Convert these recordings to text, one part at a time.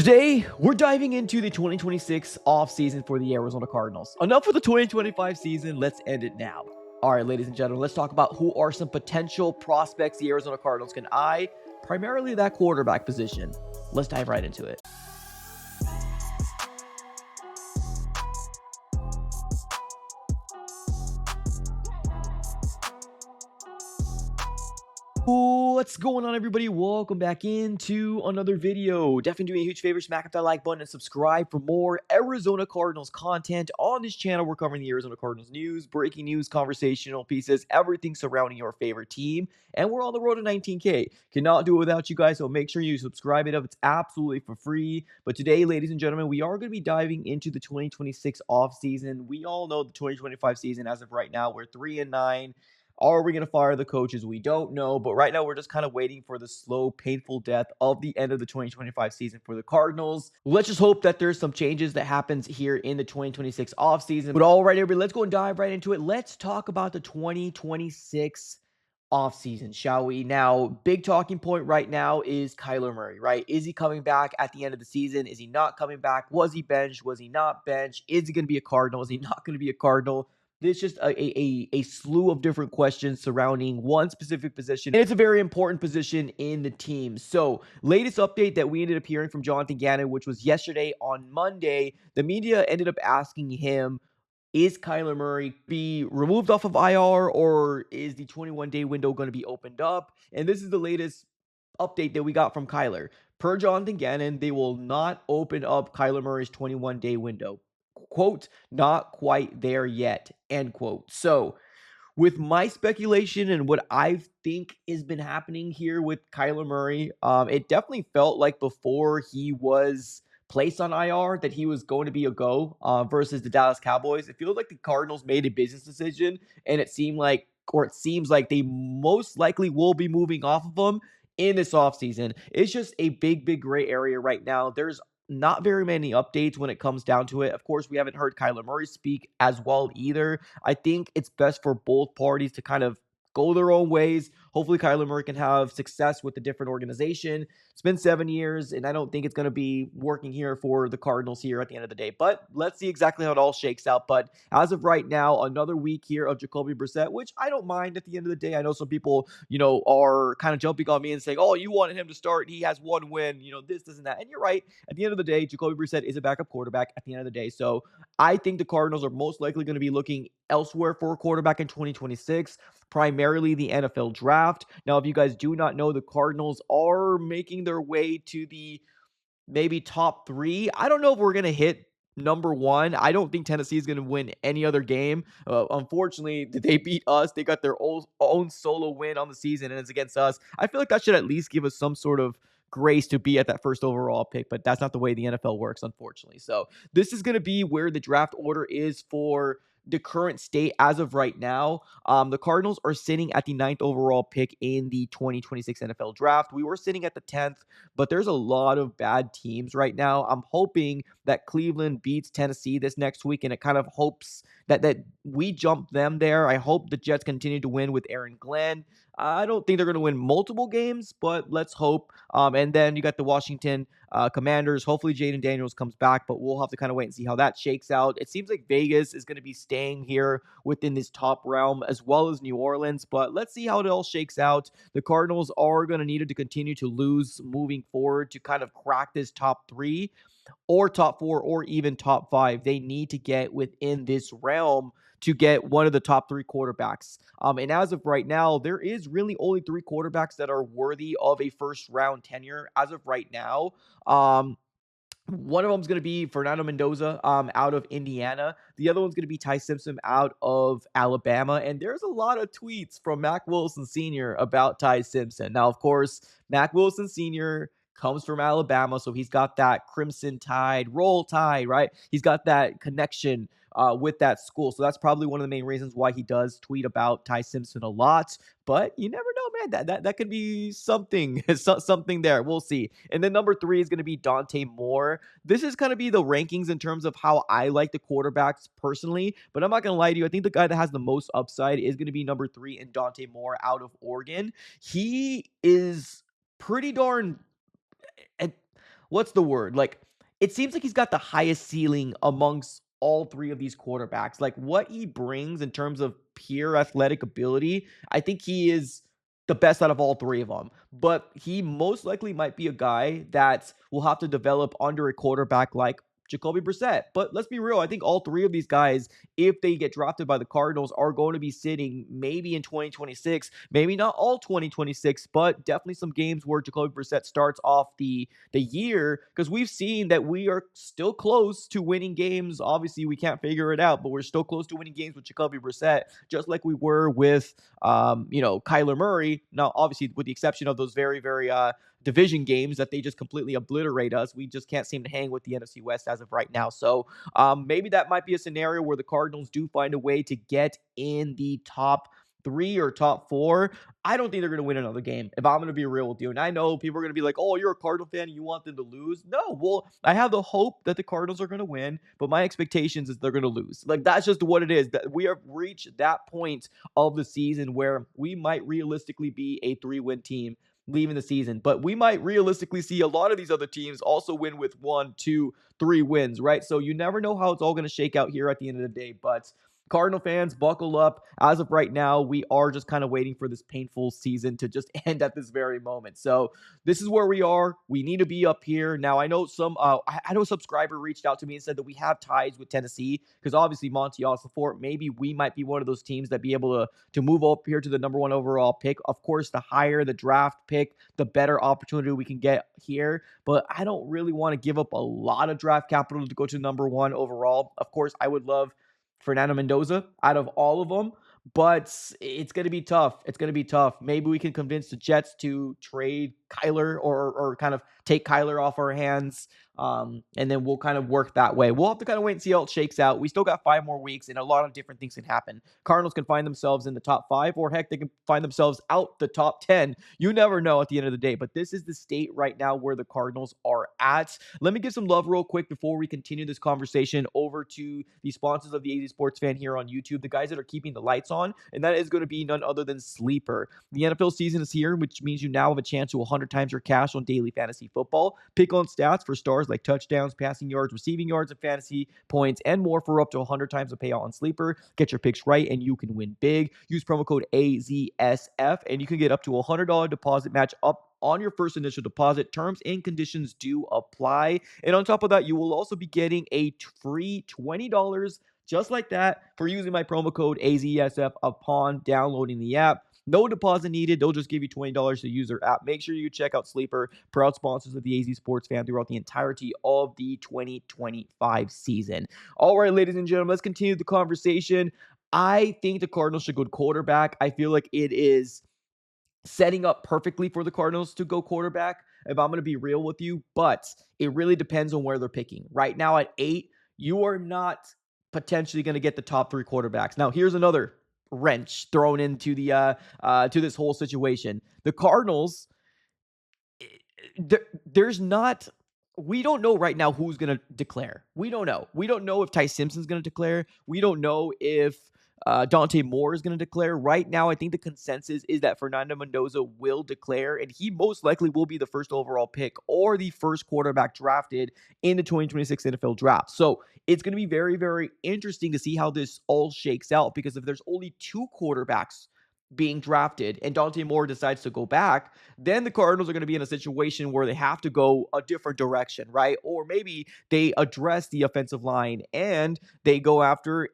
Today, we're diving into the 2026 offseason for the Arizona Cardinals. Enough for the 2025 season, let's end it now. All right, ladies and gentlemen, let's talk about who are some potential prospects the Arizona Cardinals can eye, primarily that quarterback position. Let's dive right into it. What's going on, everybody? Welcome back into another video. Definitely doing a huge favor, smack up that like button and subscribe for more Arizona Cardinals content. On this channel, we're covering the Arizona Cardinals news, breaking news, conversational pieces, everything surrounding your favorite team. And we're on the road to 19K. Cannot do it without you guys, so make sure you subscribe it up. It's absolutely for free. But today, ladies and gentlemen, we are going to be diving into the 2026 offseason. We all know the 2025 season as of right now. We're 3-9. Are we going to fire the coaches? We don't know. But right now, we're just kind of waiting for the slow, painful death of the end of the 2025 season for the Cardinals. Let's just hope that there's some changes that happens here in the 2026 offseason. But all right, everybody, let's go and dive right into it. Let's talk about the 2026 offseason, shall we? Now, big talking point right now is Kyler Murray, right? Is he coming back at the end of the season? Is he not coming back? Was he benched? Was he not benched? Is he going to be a Cardinal? Is he not going to be a Cardinal? There's just a slew of different questions surrounding one specific position. And it's a very important position in the team. So, latest update that we ended up hearing from Jonathan Gannon, which was yesterday on Monday, the media ended up asking him, is Kyler Murray be removed off of IR, or is the 21-day window going to be opened up? And this is the latest update that we got from Kyler. Per Jonathan Gannon, they will not open up Kyler Murray's 21-day window. Quote, not quite there yet, end quote. So, with my speculation and what I think has been happening here with Kyler Murray, it definitely felt like before he was placed on IR that he was going to be a go versus the Dallas Cowboys. It feels like the Cardinals made a business decision, and it seems like they most likely will be moving off of him in this offseason. It's just a big gray area right now. There's not very many updates when it comes down to it. Of course, we haven't heard Kyler Murray speak as well either. I think it's best for both parties to kind of go their own ways. Hopefully, Kyler Murray can have success with a different organization. It's been 7 years, and I don't think it's going to be working here for the Cardinals here at the end of the day. But let's see exactly how it all shakes out. But as of right now, another week here of Jacoby Brissett, which I don't mind at the end of the day. I know some people, are kind of jumping on me and saying, oh, you wanted him to start. He has one win, this, and that. And you're right. At the end of the day, Jacoby Brissett is a backup quarterback at the end of the day. So I think the Cardinals are most likely going to be looking elsewhere for a quarterback in 2026, primarily the NFL draft. Now, if you guys do not know, the Cardinals are making their way to the maybe top 3. I don't know if we're going to hit number 1. I don't think Tennessee is going to win any other game. Unfortunately, they beat us. They got their own solo win on the season, and it's against us. I feel like that should at least give us some sort of grace to be at that first overall pick, but that's not the way the NFL works, unfortunately. So this is going to be where the draft order is for the current state as of right now. The Cardinals are sitting at the 9th overall pick in the 2026 NFL draft. We were sitting at the 10th, but there's a lot of bad teams right now. I'm hoping that Cleveland beats Tennessee this next week, and it kind of hopes that we jump them there. I hope the Jets continue to win with Aaron Glenn. I don't think they're going to win multiple games, but let's hope. And then you got the Washington Commanders. Hopefully Jaden Daniels comes back, but we'll have to kind of wait and see how that shakes out. It seems like Vegas is going to be staying here within this top realm, as well as New Orleans, but let's see how it all shakes out. The Cardinals are going to need to continue to lose moving forward to kind of crack this top 3 or top 4 or even top 5. They need to get within this realm to get one of the top 3 quarterbacks. And as of right now, there is really only 3 quarterbacks that are worthy of a first round tenure as of right now. One of them is going to be Fernando Mendoza out of Indiana. The other one's going to be Ty Simpson out of Alabama. And there's a lot of tweets from Mac Wilson Sr. about Ty Simpson. Now, of course, Mac Wilson Sr. comes from Alabama, so he's got that Crimson Tide, Roll Tide, right? He's got that connection with that school. So that's probably one of the main reasons why he does tweet about Ty Simpson a lot. But you never know, man. That could be something, something there. We'll see. And then number 3 is going to be Dante Moore. This is going to be the rankings in terms of how I like the quarterbacks personally. But I'm not going to lie to you. I think the guy that has the most upside is going to be number 3 in Dante Moore out of Oregon. He is pretty darn what's the word? Like, it seems like he's got the highest ceiling amongst all three of these quarterbacks. Like, what he brings in terms of pure athletic ability, I think he is the best out of all three of them. But he most likely might be a guy that will have to develop under a quarterback like Jacoby Brissett. But let's be real. I think all three of these guys, if they get drafted by the Cardinals, are going to be sitting maybe in 2026, maybe not all 2026, but definitely some games where Jacoby Brissett starts off the year, because we've seen that we are still close to winning games. Obviously, we can't figure it out, but we're still close to winning games with Jacoby Brissett, just like we were with Kyler Murray. Now, obviously, with the exception of those very division games that they just completely obliterate us. We just can't seem to hang with the NFC West as of right now. So maybe that might be a scenario where the Cardinals do find a way to get in the top three or top four. I don't think they're going to win another game, if I'm going to be real with you. And I know people are going to be like, oh, you're a Cardinal fan and you want them to lose. No, well, I have the hope that the Cardinals are going to win, but my expectations is they're going to lose. Like, that's just what it is. That we have reached that point of the season where we might realistically be a 3-win team leaving the season, but we might realistically see a lot of these other teams also win with 1, 2, 3 wins, right? So you never know how it's all going to shake out here at the end of the day. But Cardinal fans, buckle up. As of right now, we are just kind of waiting for this painful season to just end at this very moment. So this is where we are. We need to be up here. Now, I know I know a subscriber reached out to me and said that we have ties with Tennessee, because obviously Monty Ossenfort, maybe we might be one of those teams that be able to move up here to the number 1 overall pick. Of course, the higher the draft pick, the better opportunity we can get here. But I don't really want to give up a lot of draft capital to go to number 1 overall. Of course, I would love Fernando Mendoza out of all of them, but it's going to be tough. It's going to be tough. Maybe we can convince the Jets to trade Kyler, or kind of take Kyler off our hands. And then we'll kind of work that way. We'll have to kind of wait and see how it shakes out. We still got 5 more weeks, and a lot of different things can happen. Cardinals can find themselves in the top 5, or heck, they can find themselves out the top 10. You never know at the end of the day, but this is the state right now where the Cardinals are at. Let me give some love real quick before we continue this conversation over to the sponsors of the AZ Sports Fan here on YouTube, the guys that are keeping the lights on, and that is going to be none other than Sleeper. The NFL season is here, which means you now have a chance to 100 times your cash on daily fantasy football. Pick on stats for stars like touchdowns, passing yards, receiving yards, and fantasy points, and more for up to 100 times the payout on Sleeper. Get your picks right, and you can win big. Use promo code AZSF, and you can get up to a $100 deposit match up on your first initial deposit. Terms and conditions do apply. And on top of that, you will also be getting a free $20 just like that for using my promo code AZSF upon downloading the app. No deposit needed. They'll just give you $20 to use their app. Make sure you check out Sleeper, proud sponsors of the AZ Sports Fan throughout the entirety of the 2025 season. All right, ladies and gentlemen, let's continue the conversation. I think the Cardinals should go quarterback. I feel like it is setting up perfectly for the Cardinals to go quarterback, if I'm going to be real with you, but it really depends on where they're picking. Right now at 8, you are not potentially going to get the top 3 quarterbacks. Now, here's another wrench thrown into the to this whole situation. The Cardinals, there's not. We don't know right now who's going to declare. We don't know. We don't know if Ty Simpson's going to declare. We don't know if Dante Moore is going to declare. Right now, I think the consensus is that Fernando Mendoza will declare, and he most likely will be the first overall pick or the first quarterback drafted in the 2026 NFL draft. So it's going to be very interesting to see how this all shakes out, because if there's only 2 quarterbacks being drafted and Dante Moore decides to go back, then the Cardinals are going to be in a situation where they have to go a different direction, right? Or maybe they address the offensive line and they go after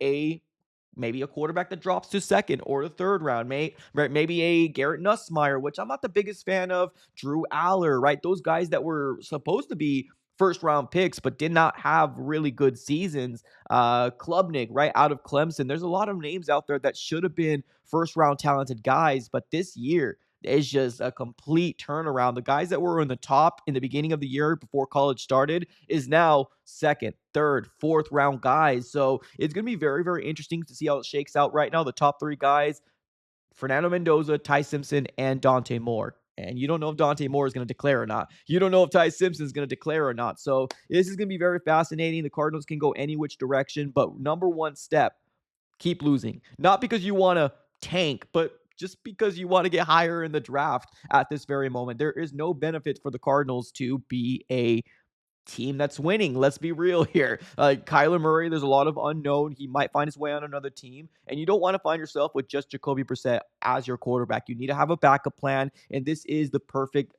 maybe a quarterback that drops to 2nd or the 3rd round, maybe a Garrett Nussmeier, which I'm not the biggest fan of, Drew Aller, right? Those guys that were supposed to be first round picks, but did not have really good seasons. Klubnik, right, out of Clemson. There's a lot of names out there that should have been first round talented guys, but this year is just a complete turnaround. The guys that were in the top in the beginning of the year before college started is now 2nd, 3rd, 4th round guys. So it's going to be very interesting to see how it shakes out. Right now, the top 3 guys, Fernando Mendoza, Ty Simpson, and Dante Moore. And you don't know if Dante Moore is going to declare or not. You don't know if Ty Simpson is going to declare or not. So this is going to be very fascinating. The Cardinals can go any which direction, but number 1 step, keep losing. Not because you want to tank, but just because you want to get higher in the draft at this very moment. There is no benefit for the Cardinals to be a team that's winning. Let's be real here. Kyler Murray, there's a lot of unknown. He might find his way on another team, and you don't want to find yourself with just Jacoby Brissett as your quarterback. You need to have a backup plan, and this is the perfect,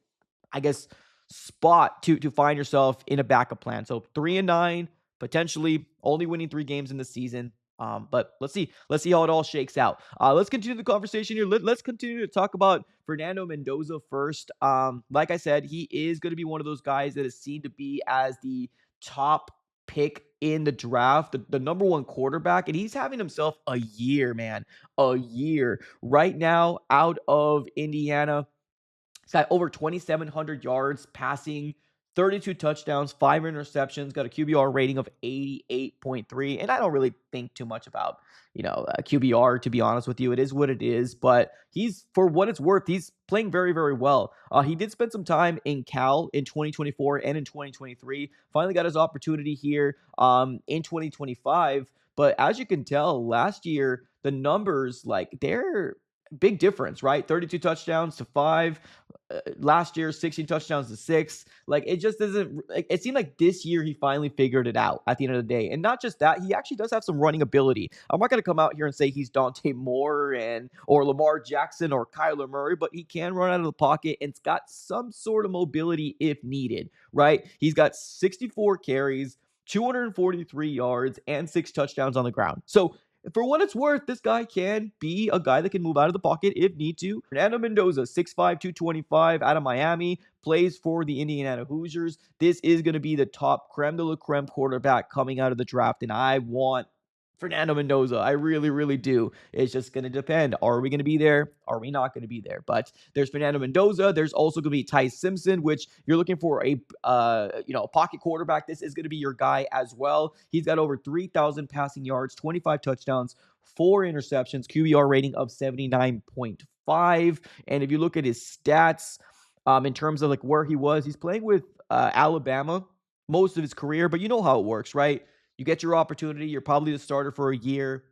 I guess, spot to find yourself in a backup plan. So 3-9, potentially only winning 3 games in the season. But let's see how it all shakes out. Let's continue the conversation here. Let's continue to talk about Fernando Mendoza first. Like I said, he is going to be one of those guys that is seen to be as the top pick in the draft, the number one quarterback, and he's having himself a year, man, a year right now out of Indiana. He's got over 2,700 yards passing, 32 touchdowns, 5 interceptions, got a QBR rating of 88.3. And I don't really think too much about, QBR, to be honest with you. It is what it is. But for what it's worth, he's playing very, very well. He did spend some time in Cal in 2024 and in 2023. Finally got his opportunity here in 2025. But as you can tell, last year, the numbers, they're big difference, right? 32 touchdowns to 5. Last year, 16 touchdowns to 6. It just doesn't. It seemed like this year he finally figured it out at the end of the day. And not just that, he actually does have some running ability. I'm not going to come out here and say he's Dante Moore or Lamar Jackson or Kyler Murray, but he can run out of the pocket and's got some sort of mobility if needed, right? He's got 64 carries, 243 yards, and 6 touchdowns on the ground. So for what it's worth, this guy can be a guy that can move out of the pocket if need to. Fernando Mendoza, 6'5", 225, out of Miami, plays for the Indiana Hoosiers. This is going to be the top creme de la creme quarterback coming out of the draft, and I want Fernando Mendoza. I really, really do. It's just going to depend. Are we going to be there? Are we not going to be there? But there's Fernando Mendoza. There's also going to be Ty Simpson, which you're looking for a pocket quarterback. This is going to be your guy as well. He's got over 3,000 passing yards, 25 touchdowns, 4 interceptions, QBR rating of 79.5. And if you look at his stats, in terms of where he was, he's playing with Alabama most of his career, but you know how it works, right? You get your opportunity. You're probably the starter for a year,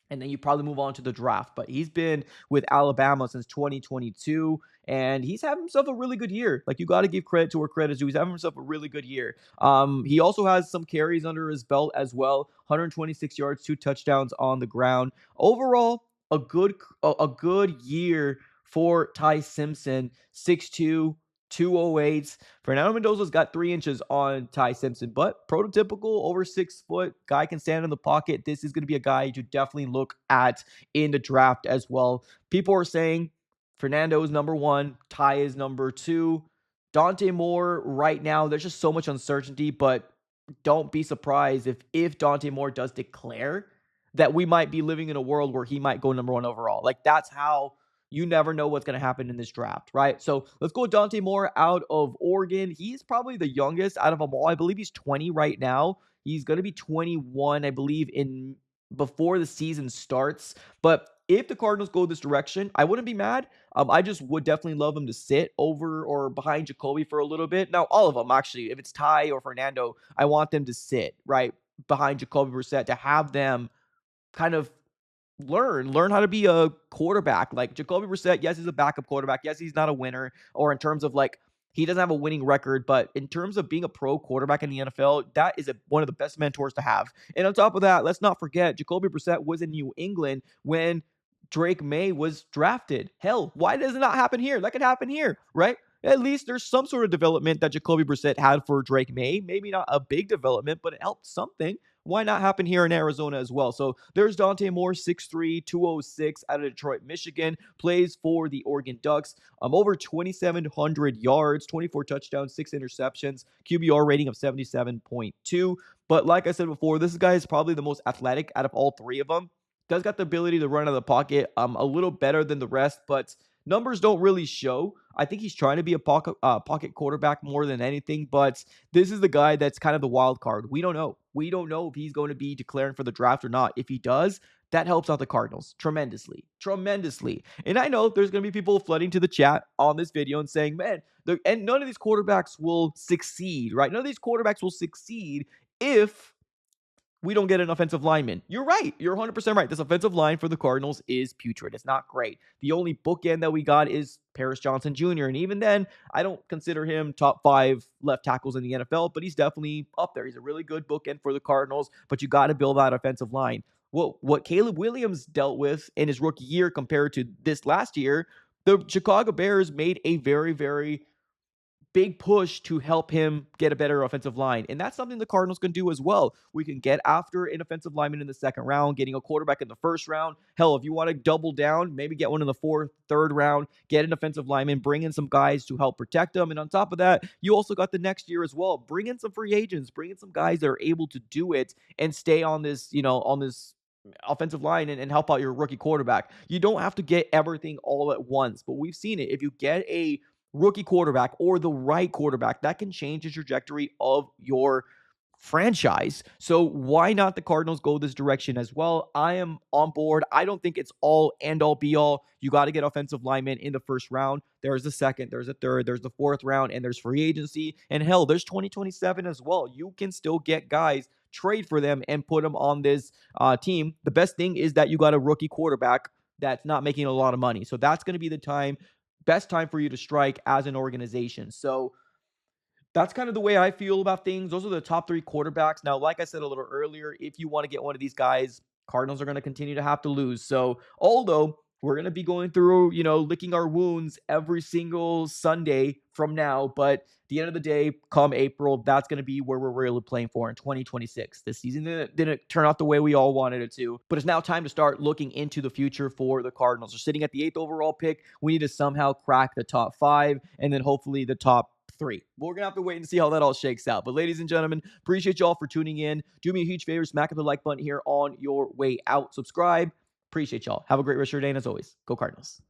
and then you probably move on to the draft. But he's been with Alabama since 2022, and he's having himself a really good year. You got to give credit to where credit is due. He's having himself a really good year. He also has some carries under his belt as well. 126 yards, 2 touchdowns on the ground. Overall, a good year for Ty Simpson, 6'2", 208. Fernando Mendoza's got 3 inches on Ty Simpson, but prototypical over 6 foot guy can stand in the pocket. This is going to be a guy to definitely look at in the draft as well. People are saying Fernando is number 1, Ty is number 2. Dante Moore right now, there's just so much uncertainty, but don't be surprised if Dante Moore does declare that we might be living in a world where he might go number 1 overall. That's how you never know what's going to happen in this draft, right? So let's go Dante Moore out of Oregon. He's probably the youngest out of them all. I believe he's 20 right now. He's going to be 21, I believe, before the season starts. But if the Cardinals go this direction, I wouldn't be mad. I just would definitely love him to sit over or behind Jacoby for a little bit. Now, all of them, actually, if it's Ty or Fernando, I want them to sit right behind Jacoby Brissett to have them kind of learn how to be a quarterback. Jacoby Brissett, yes, he's a backup quarterback. Yes, he's not a winner, or in terms of he doesn't have a winning record, but in terms of being a pro quarterback in the NFL, that is one of the best mentors to have. And on top of that, let's not forget, Jacoby Brissett was in New England when Drake May was drafted. Hell, why does it not happen here? That could happen here, right? At least there's some sort of development that Jacoby Brissett had for Drake May. Maybe not a big development, but it helped something. Why not happen here in Arizona as well? So there's Dante Moore, 6'3", 206, out of Detroit, Michigan, plays for the Oregon Ducks. Over 2,700 yards, 24 touchdowns, 6 interceptions, QBR rating of 77.2. But like I said before, this guy is probably the most athletic out of all 3 of them. Does got the ability to run out of the pocket, a little better than the rest, but numbers don't really show. I think he's trying to be a pocket quarterback more than anything, but this is the guy that's kind of the wild card. We don't know. We don't know if he's going to be declaring for the draft or not. If he does, that helps out the Cardinals tremendously. And I know there's going to be people flooding to the chat on this video and saying, man, and none of these quarterbacks will succeed, right? None of these quarterbacks will succeed if we don't get an offensive lineman. You're right. You're 100% right. This offensive line for the Cardinals is putrid. It's not great. The only bookend that we got is Paris Johnson Jr. And even then, I don't consider him top 5 left tackles in the NFL, but he's definitely up there. He's a really good bookend for the Cardinals, but you got to build that offensive line. What Caleb Williams dealt with in his rookie year compared to this last year, the Chicago Bears made a very, very big push to help him get a better offensive line. And that's something the Cardinals can do as well. We can get after an offensive lineman in the second round, getting a quarterback in the first round. Hell, if you want to double down, maybe get one in the fourth, third round, get an offensive lineman, bring in some guys to help protect them. And on top of that, you also got the next year as well. Bring in some free agents, bring in some guys that are able to do it and stay on this, on this offensive line and help out your rookie quarterback. You don't have to get everything all at once, but we've seen it. If you get a rookie quarterback or the right quarterback, that can change the trajectory of your franchise. So why not the Cardinals go this direction as well? I am on board. I don't think it's all end all be all. You got to get offensive linemen in the first round. There's the second, there's a third, there's the fourth round, and there's free agency. And hell, there's 2027 as well. You can still get guys, trade for them, and put them on this team. The best thing is that you got a rookie quarterback that's not making a lot of money. So that's going to be the best time for you to strike as an organization. So that's kind of the way I feel about things. Those are the top 3 quarterbacks. Now, like I said a little earlier, if you want to get one of these guys, Cardinals are going to continue to have to lose. So, although we're going to be going through, licking our wounds every single Sunday from now, but at the end of the day, come April, that's going to be where we're really playing for in 2026. This season didn't turn out the way we all wanted it to, but it's now time to start looking into the future for the Cardinals. They're sitting at the 8th overall pick. We need to somehow crack the top 5 and then hopefully the top 3. We're going to have to wait and see how that all shakes out. But ladies and gentlemen, appreciate y'all for tuning in. Do me a huge favor, smack up the like button here on your way out. Subscribe. Appreciate y'all. Have a great rest of your day. And as always, go Cardinals.